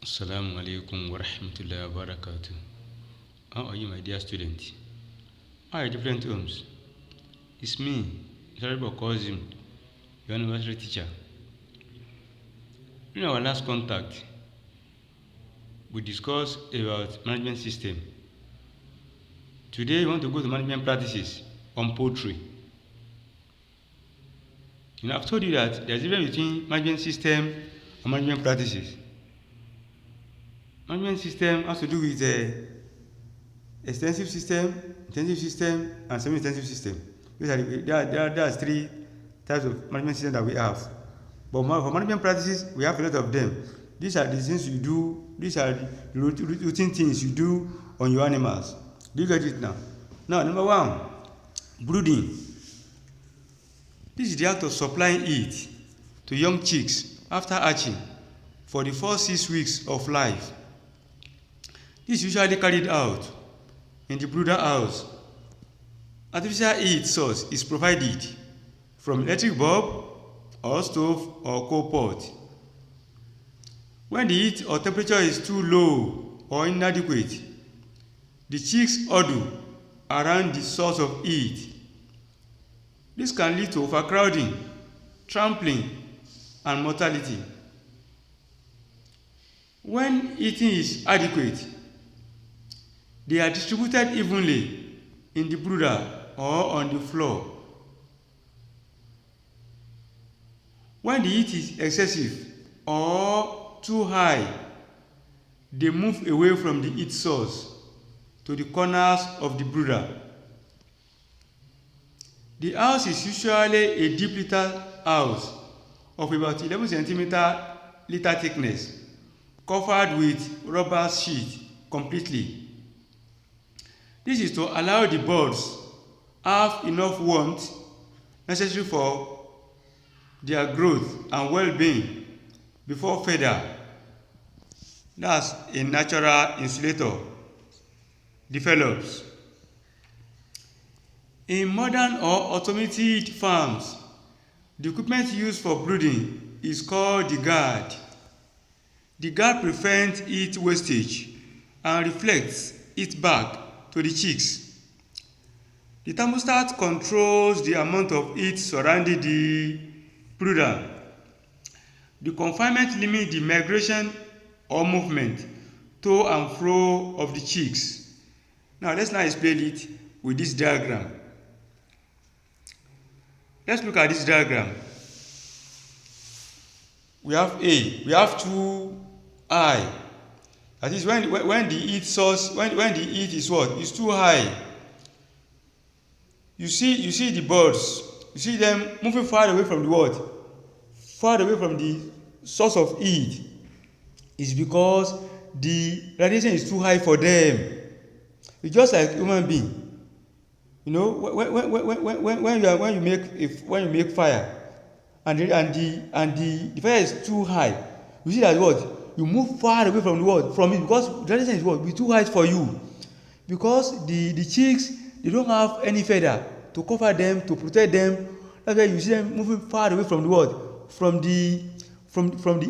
Assalamu alaikum wa rahmatullahi wa barakatuh. How are you, my dear student? How are your different homes? It's me, Honorable Cousin, your university teacher. In our last contact, we discussed about management system. Today, we want to go to management practices on poultry. I've told you that there's a difference between management system and management practices. Management system has to do with extensive system, intensive system, and semi-intensive system. There are three types of management system that we have. But for management practices, we have a lot of them. These are the things you do. These are the routine things you do on your animals. Do you get it now? Now, number one, brooding. This is the act of supplying heat to young chicks after hatching for the first 6 weeks of life. This is usually carried out in the brooder house. Artificial heat source is provided from electric bulb or stove or coal pot. When the heat or temperature is too low or inadequate, the chicks huddle around the source of heat. This can lead to overcrowding, trampling, and mortality. When heating is adequate, they are distributed evenly in the brooder or on the floor. When the heat is excessive or too high, they move away from the heat source to the corners of the brooder. The house is usually a deep litter house of about 11 cm thickness, covered with rubber sheet completely. This is to allow the birds have enough warmth necessary for their growth and well-being before feather. That's a natural insulator develops. In modern or automated farms, the equipment used for brooding is called the guard. The guard prevents heat wastage and reflects it back to the chicks. The thermostat controls the amount of heat surrounding the brooder. The confinement limits the migration or movement to and fro of the chicks. Now let's explain it with this diagram. Let's look at this diagram. We have A. We have 2I. That is when the heat source, when the heat is what? Is too high. You see the birds. You see them moving far away from the what? Far away from the source of heat. It's because the radiation is too high for them. It's just like human being. You know, when you make fire and the fire is too high, you see that what? You move far away from the what? From it, because the radiation is what? Be too high for you. Because the chicks, they don't have any feather to cover them, to protect them. That's why you see them moving far away from the what? From the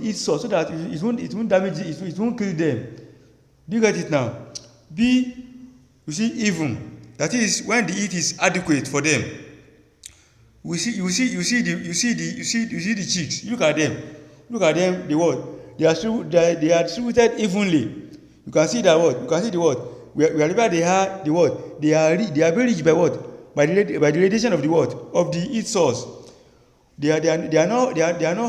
heat source, so that it won't damage it won't kill them. Do you get it now? B, you see even. That is when the heat is adequate for them. You see the chicks. Look at them. The what? They are distributed evenly. You can see that what? You can see the what? Wherever they are, the what? They are very rich by what? By the radiation of the what? Of the heat source. They are not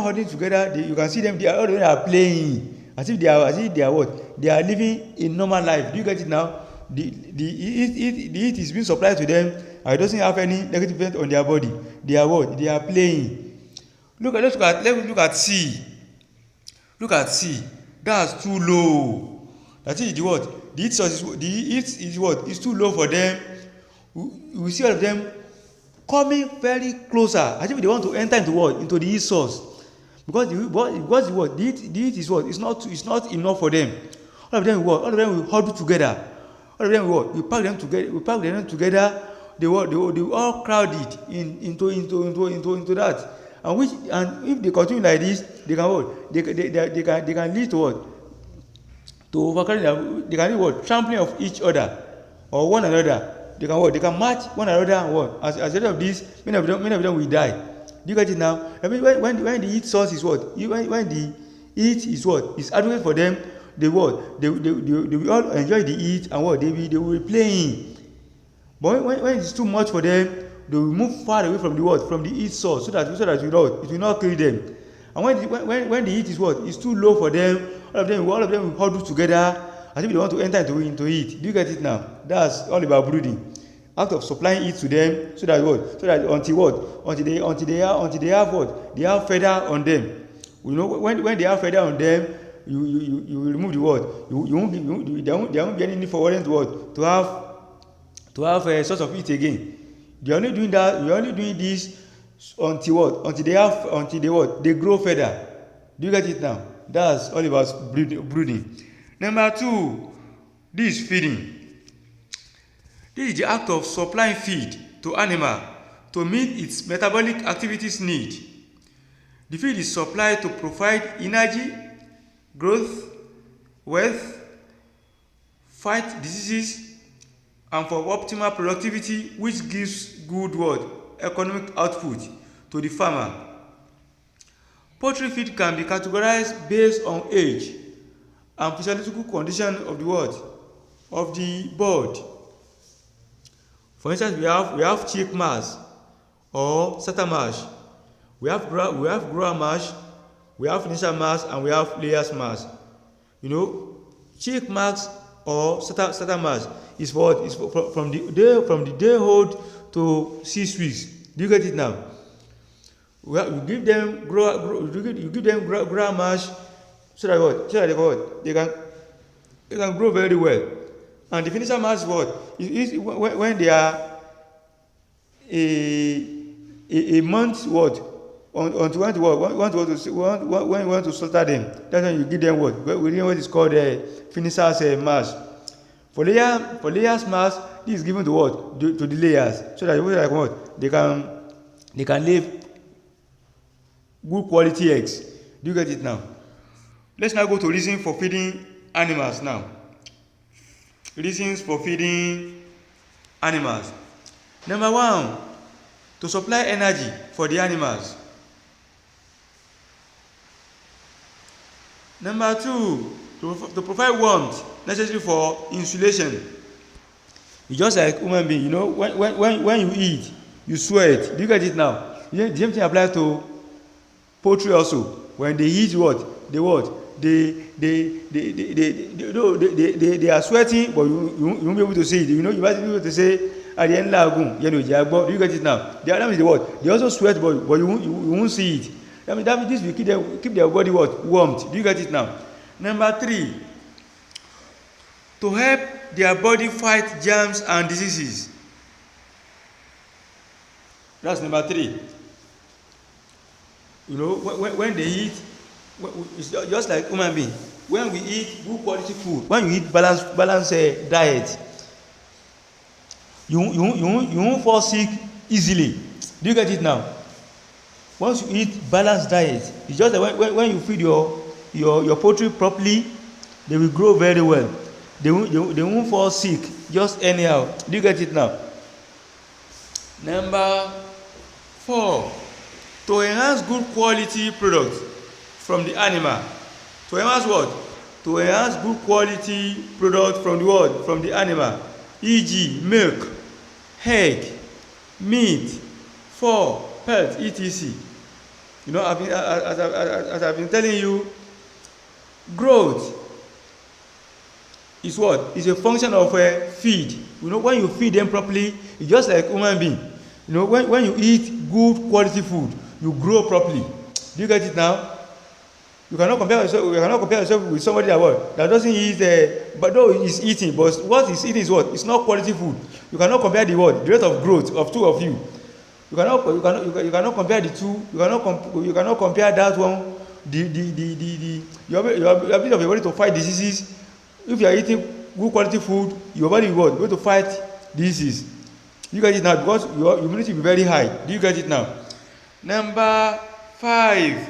holding together. You can see them. They are playing as if they are what? They are living a normal life. Do you get it now? The heat is being supplied to them and it doesn't have any negative effect on their body. They are what? They are playing. Let's look at C. Look at C. That's too low. That is the what? The heat is what? It's too low for them. We see all of them coming very closer as if they want to enter into what? Into the heat source. Because the what? The heat is what? It's not enough for them. All of them will huddle together. All of them will we pack them together. They all crowded into that. And if they continue like this, they can what? They can lead to what? to overcrowding. They can do what? Trampling of each other or one another. They can what? They can match one another and what? As a result of this, many of them will die. Do you get it now? I mean, when the heat source is what? When the heat is what? Is adequate for them, they what? They will all enjoy the heat and what? They will be playing. But when it's too much for them, they will move far away from the what? From the heat source, so that it will not kill them. And when the heat is what? It's too low for them, all of them will huddle together as if they want to enter into heat. Do you get it now? That's all about brooding. Out of supplying it to them, so that what? So that until they have what? They have feather on them. You know, when they have feather on them, you remove the what? There won't be any need for them to what? To have a source of heat again. They are only doing that. We are only doing this until what? Until they what? They grow feather. Do you get it now? That's all about brooding. Number 2, this is feeding. This is the act of supplying feed to animal to meet its metabolic activities need. The feed is supplied to provide energy, growth, wealth, fight diseases, and for optimal productivity, which gives good economic output to the farmer. Poultry feed can be categorized based on age and physiological condition of the bird. For instance, we have chick mash or starter mash. We have grower mash, we have finisher mash, and we have layers mash. You know, chick mash or starter mash is what? Is from the day old to 6 weeks. Do you get it now? You give them grower mash so that what? So that they can grow very well. And the finisher mash is what? When they are a month what? On to want to slaughter them. That's when you give them what? Within what is called a finisher's mash. For layers mash, this is given to what? To the layers, so that what? They can lay good quality eggs. Do you get it now? Let's now go to reasons for feeding animals now. Reasons for feeding animals. Number 1, to supply energy for the animals. Number 2, to provide warmth necessary for insulation. It's just like human being, you know, when you eat, you sweat. Do you get it now? The same thing applies to poultry also. When they eat what? They are sweating, but you won't be able to see it. You know, you might be able to say at the end lagoon. Do you get it now? The other is the what? They also sweat, but you won't see it. That means this will keep their body warmed. Do you get it now? Number 3, to help their body fight germs and diseases. That's number 3. You know, when they eat, it's just like human being. When we eat good quality food, when you eat balanced diet, you won't fall sick easily. Do you get it now? Once you eat balanced diet, it's just that when you feed your poultry properly, they will grow very well. They won't fall sick just anyhow. Do you get it now? Number 4, to enhance good quality products from the animal. To enhance what? To enhance good quality product from the what? From the animal. E.g. milk, egg, meat, fur, pelt, etc. You know, as I've been telling you, growth is what? Is a function of feed. You know, when you feed them properly, it's just like human being. You know, when you eat good quality food, you grow properly. Do you get it now? You cannot compare yourself with somebody that doesn't eat, but though he's eating, but what he's eating is what? It's not quality food. You cannot compare the rate of growth of two of you. You cannot compare the two. You cannot compare that one. Your ability of your body to fight diseases. If you are eating good quality food, your body will go to fight diseases. You get it now, because your immunity will be very high. Do you get it now? Number 5,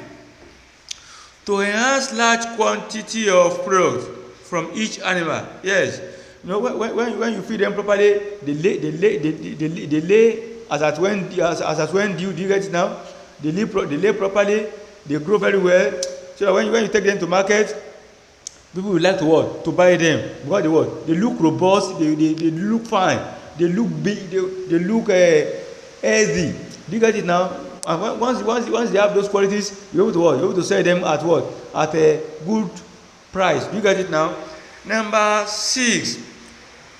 to enhance large quantity of product from each animal. Yes. You know, when you feed them properly, they lay as at when due. Do you get it now? They lay properly. They grow very well. So that when you take them to market, people will like to what? To buy them. Because they what? They look robust. They look fine. They look big. They look healthy. Do you get it now? And once they have those qualities, you're able to what? You're able to sell them at what? At a good price. Do you get it now? Number 6,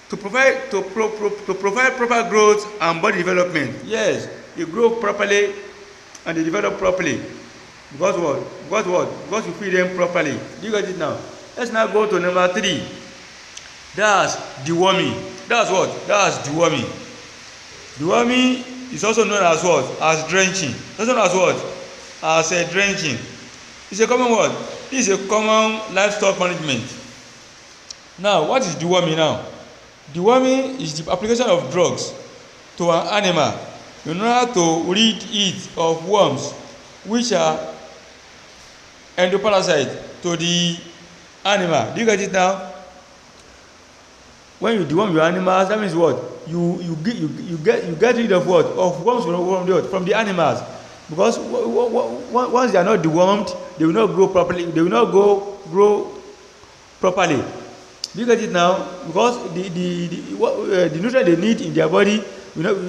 to provide proper growth and body development. Yes, they grow properly and they develop properly. Because what? Because you feed them properly. Do you get it now? Let's now go to number 3. That's deworming. That's what? That's deworming. Deworming is also known as what? As drenching. Also known as what? As drenching. It's a common word. This is a common livestock management. Now, what is deworming now? Deworming is the application of drugs to an animal in order to rid it of worms, which are endoparasites to the animal. Do you get it now? When you deworm your animals, that means what? You get rid of what? Of worms from the animals. Because once they are not dewormed, they will not grow properly. They will not grow properly. Do you get it now? Because the nutrient they need in their body,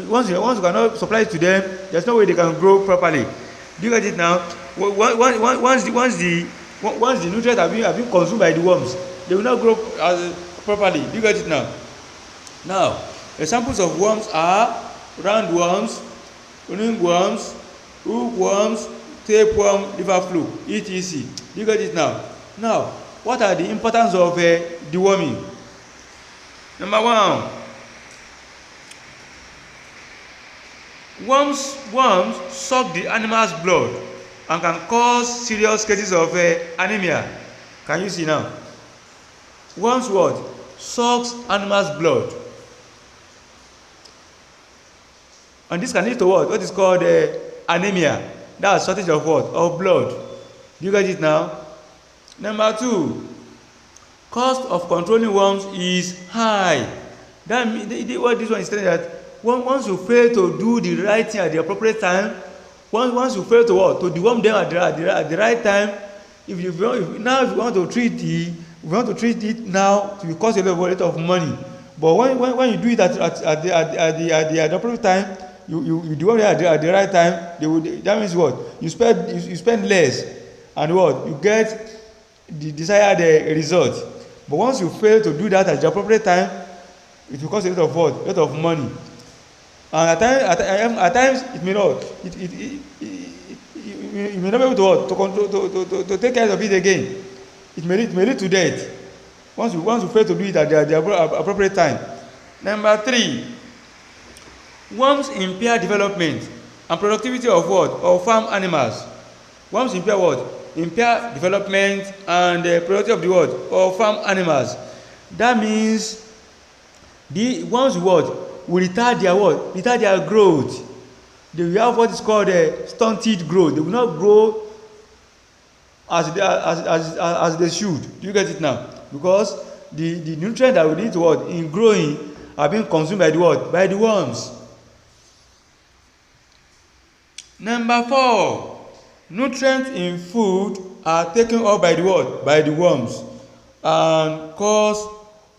once you cannot supply it to them, there's no way they can grow properly. Do you get it now? Once the nutrients have been consumed by the worms, they will not grow properly. Do you get it now? Now, examples of worms are roundworms, ringworms, hookworms, tapeworm, liver fluke, etc. Do you get it now? Now, what are the importance of deworming? Number 1, worms suck the animal's blood and can cause serious cases of anemia. Can you see now? Worms what? Sucks animal's blood. And this can lead to what? What is called anemia. That's shortage of what? Of blood. Do you get it now? Number 2, cost of controlling worms is high. That means what this one is saying, that once you fail to do the right thing at the appropriate time, once you fail to what? To deworm them at the right time, if you want to treat it now, it will cost a lot of money. But when you do it at the appropriate time, you do it at the right time, that means what? You spend less, and what? You get the desired result. But once you fail to do that at the appropriate time, it will cost a lot of what? A lot of money. And at times it may not. You may not be able to control to take care of it again. It may lead to death. Once you fail to do it at the appropriate time. Number 3, worms impair development and productivity of what? Of farm animals. Worms impair what? Impair development and productivity of the what? Of farm animals. That means the worms what? Will retard their what? Retard their growth. They will have what is called stunted growth. They will not grow as they should. Do you get it now? Because the nutrient that we need to what? In growing are being consumed by the what? By the worms. Number 4, nutrients in food are taken up by the what? By the worms and cause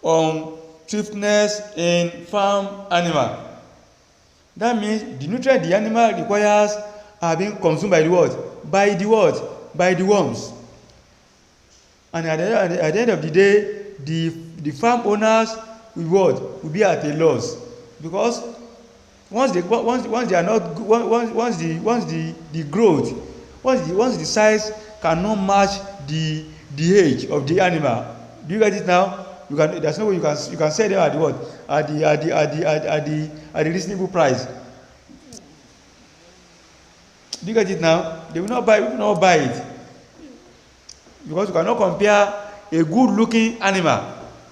unthriftness in farm animal. That means the nutrient the animal requires are being consumed by the what? By the what? By the worms. And at the end of the day, the farm owners will what? Will be at a loss, because once the growth, once the size cannot match the age of the animal. Do you get it now? There's no way you can sell them at the what? At the reasonable price. Do you get it now? They will not buy it. Because you cannot compare a good looking animal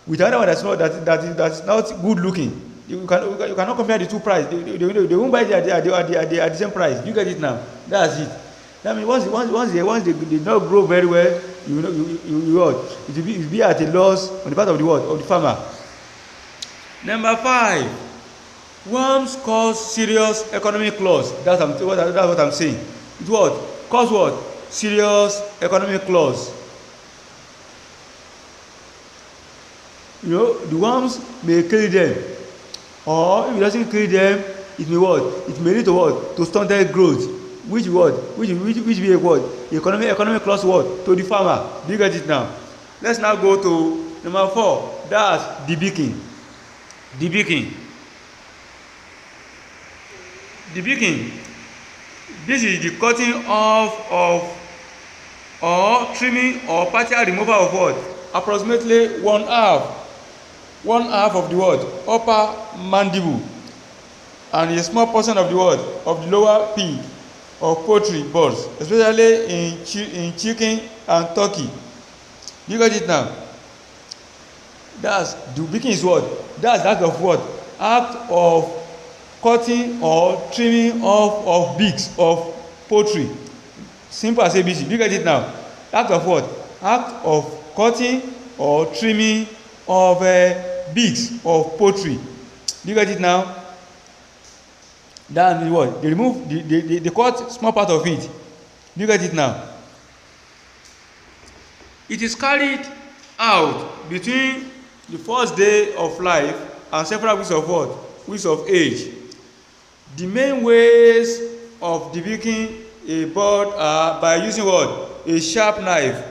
with another one that's not good looking. You cannot compare the two prices. They won't buy it at the same price. You get it now? That's it. That means once they not grow very well, you know you what it will be at a loss on the part of the what of the farmer. Number 5, worms cause serious economic loss. That's what I'm saying. It what cause what serious economic loss. You know, the worms may kill them, or if it doesn't kill them, it may what it may lead to what to stunted growth, which be a what economic loss what to the farmer. Do you get it now? Let's now go to number 4. That's debeaking. Debeaking. This is the cutting off of or trimming or partial removal of what approximately one half of the what upper mandible and a small portion of the what of the lower pig of poultry birds, especially in chicken and turkey. You got it now? That's debeaking is what? That's act of what? Act of cutting or trimming off of beaks of poultry. Simple as ABC. You get it now? Act of what? Act of cutting or trimming of beaks of poultry. You get it now? That is what? They remove, they cut small part of it. You get it now? It is carried out between the first day of life and several weeks of what? Weeks of age. The main ways of debeaking a bird are by using what? A sharp knife,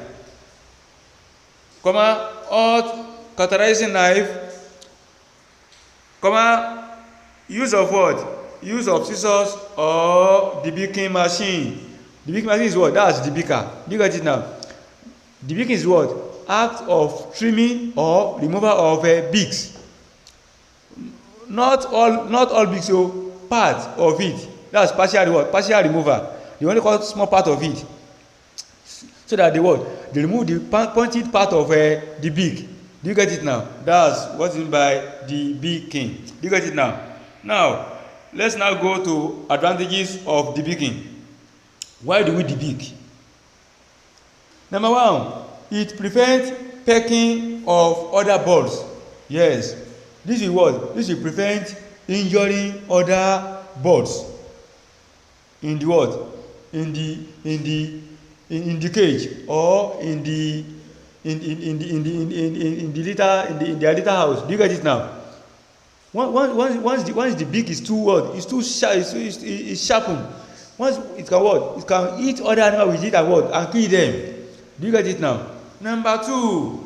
hot cauterizing knife, use of what? Use of scissors or debeaking machine. Debeaking machine is what? That's debeaker. Do you get it now? Debeaking is what? Act of trimming or removal of beaks. Not all beaks, so part of it. That's partial what? Partial removal. They only cut small part of it, so that they what? They remove the pointed part of the beak. Do you get it now? That's what's meant by debeaking. Do you get it now? Now, let's now go to advantages of debeaking. Why do we debeak? Number 1, it prevents pecking of other birds. Yes, this is what? This will prevent injuring other birds in the what? In the cage or in their little house. Do you get it now? Once the beak is too what? It's too sharp. It's sharpened. Once it can what? It can eat other animals with it and what? And kill them. Do you get it now? Number 2,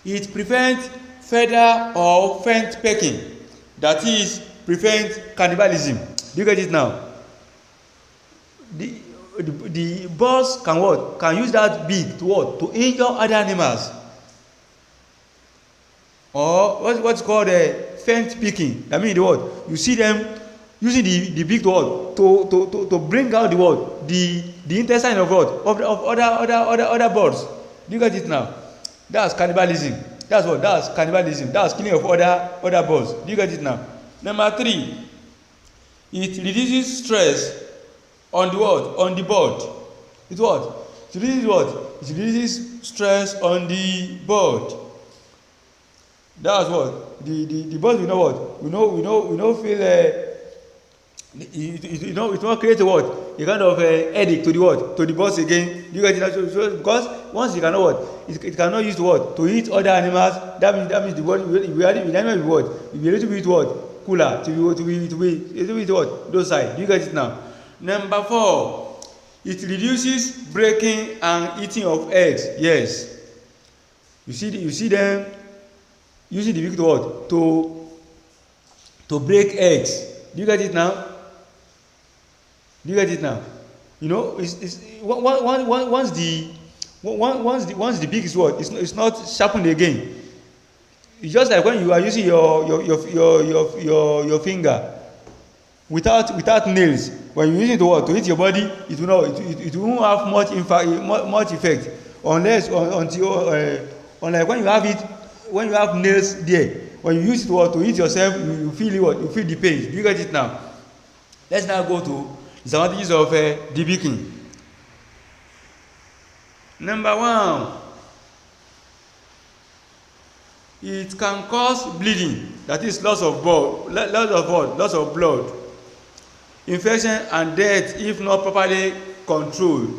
it prevents feather or faint pecking. That is, prevent cannibalism. Do you get it now? The birds can what? Can use that beak to what? To injure other animals. Or what's called faint picking. I mean the what? You see them using the beak to what? To bring out the what? The intestine of what? Of other birds. Do you get it now? That's cannibalism. That's what? That's cannibalism. That's killing of other birds. Do you get it now? Number 3, it reduces stress on the what? On the bird. It what? It reduces what? It reduces stress on the bird. That's what? The bird will know what? We know feel it will create a what? A kind of headache to the what? To the birds again. You get it? So because once it cannot what? It cannot use the what? To eat other animals. That means the bird will animal be what? It will be a little bit what? Cooler to be a little bit what? Those side. Do you get it now? Number 4, it reduces breaking and eating of eggs. Yes. You see them using the beak to what? To break eggs. Do you get it now? Do you get it now? You know, once the beak is what? It's not sharpened again. It's just like when you are using your finger without nails. When you use it to what? To hit your body, it won't have much effect unless unlike when you have nails there. When you use it to hit yourself, you feel it what? You feel the pain. Do you get it now? Let's now go to disadvantages of debeaking. Number 1, it can cause bleeding, that is loss of blood, loss of blood, infection and death if not properly controlled.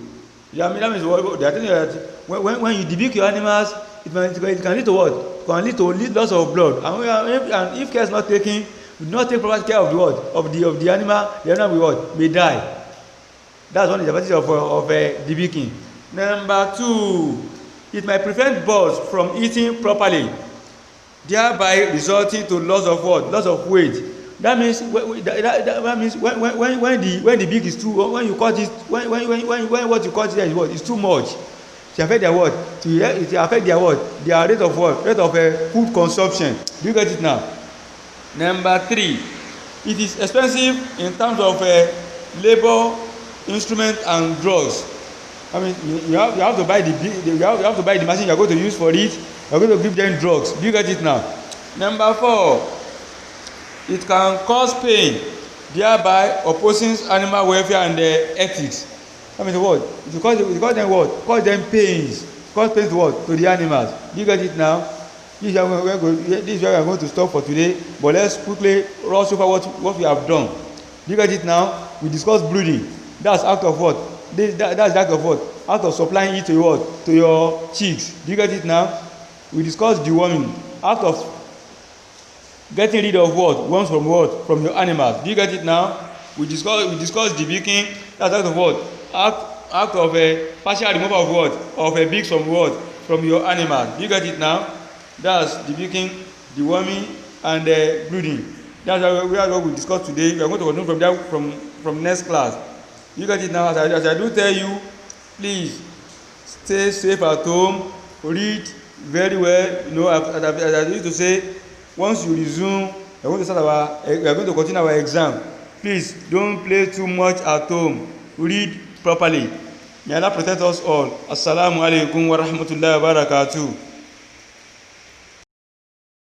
That means what they are telling you, that when you debunk your animals, it can lead to what? It can lead to loss of blood, and if care is not taken, you do not take proper care of the what? Of the animal, the animal will what? May die. That's one disadvantage of debunking. Number 2, it might prevent birds from eating properly, thereby resulting to loss of what? Loss of weight. That means when the beak is too, when you cut it, when what you cut it is what? Is too much. It affect their what? It affect their what? Their rate of what? Rate of food consumption. Do you get it now? Number 3, it is expensive in terms of labor, instrument and drugs. I mean, you have to buy the machine you are going to use for it. You are going to give them drugs. Do you get it now? Number 4, it can cause pain, thereby opposing animal welfare and ethics. I mean, what? It cause them what? Cause them pains. Cause pains to what? To the animals. Do you get it now? This is where we are going to stop for today. But let's quickly rush over what we have done. Do you get it now? We discussed breeding. That's act of what? That's the act of what? Act of supplying it to your what? To your chicks. Do you get it now? We discussed deworming. Act of getting rid of what? Worms from what? From your animals. Do you get it now? We discussed debunking. That's act of what? Act of a partial removal of what? Of a beaks from what? From your animals. Do you get it now? That's debunking, deworming, and breeding. That's what we discussed today. We are going to continue from that from next class. You get it now. As I do tell you, please stay safe at home. Read very well. You know, as I used to say, once you resume, we are going to continue our exam. Please don't play too much at home. Read properly. May Allah protect us all. Assalamu alaikum wa rahmatullahi wa barakatuh.